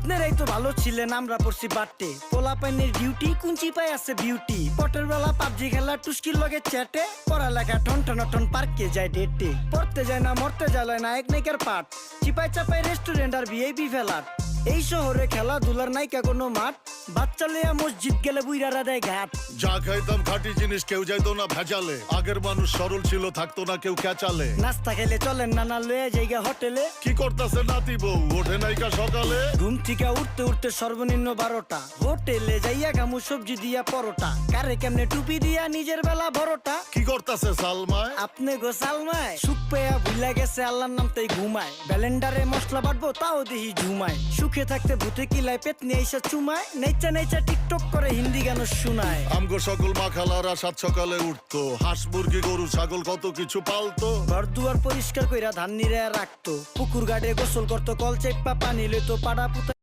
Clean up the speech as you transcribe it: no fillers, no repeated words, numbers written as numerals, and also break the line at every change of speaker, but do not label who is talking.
আপনারাই তো ভালো ছিলেন, আমরা পড়ছি বাটে। পোলা পাইনের ডিউটি, কুঞ্চি পাই আছে বিউটি। পটের বেলা পাবজি খেলা, টুস্কির লগে চ্যাটে। পড়ালেখা টন টন পার্কে যায় ডেটে। পড়তে যায় না, মরতে যায় নায়ক নায়িকার পাঠ। চিপাই চাপাই রেস্টুরেন্ট আর ভিআইপি ফেলাট। এই শহরে খেলাধুলার নায়িকা কোনো মাঠ। বাচ্চা লইয়া মসজিদ গেলে বুইরারা দেয় ঘাট।
যা খাইতাম খাঁটি জিনিস, কেউ যাইতো না ভেজালে। আগের মানুষ সরল ছিল, থাকতো না কেউ ক্যাচালে।
নাস্তা খেলে চলেন নানা লইয়া জায়গা হোটেলে।
কি করতেছে নাতি বউ, ওঠে নাইকা সকালে।
ঘুম থেকে উঠতে উঠতে সর্বনিম্ন 12টা। হোটেলে যাইয়া গামু সবজি দিয়া পরোটা। কারে কেমনে টুপি দিয়া নিজের বেলা বড়টা।
কি করতেছে সালমায়?
আপনি গো সালমায় সুখ পেয়া ভুলা গেছে আল্লাহর নাম তাই ঘুমায়। ব্যালেন্ডারে মশলা বাটবো তাও দেখি ঝুমায়। সুখে থাকতে ভূতে কিলায় পেট নিয়ে এসে চুমায়। নেচা নেচা টিকটক করে হিন্দি গান শোনায়।
আমগো সকল মাখালারা সাত সকালে উঠতো, হাঁস মুরগি গরু ছাগল কত কিছু পালতো।
ঘর দুয়ার পরিষ্কার কইরা ধান নিরে রাখতো। পুকুর গাড়ে গোসল করতো, কল চেপা পানি লইতো, পাড়া পুতা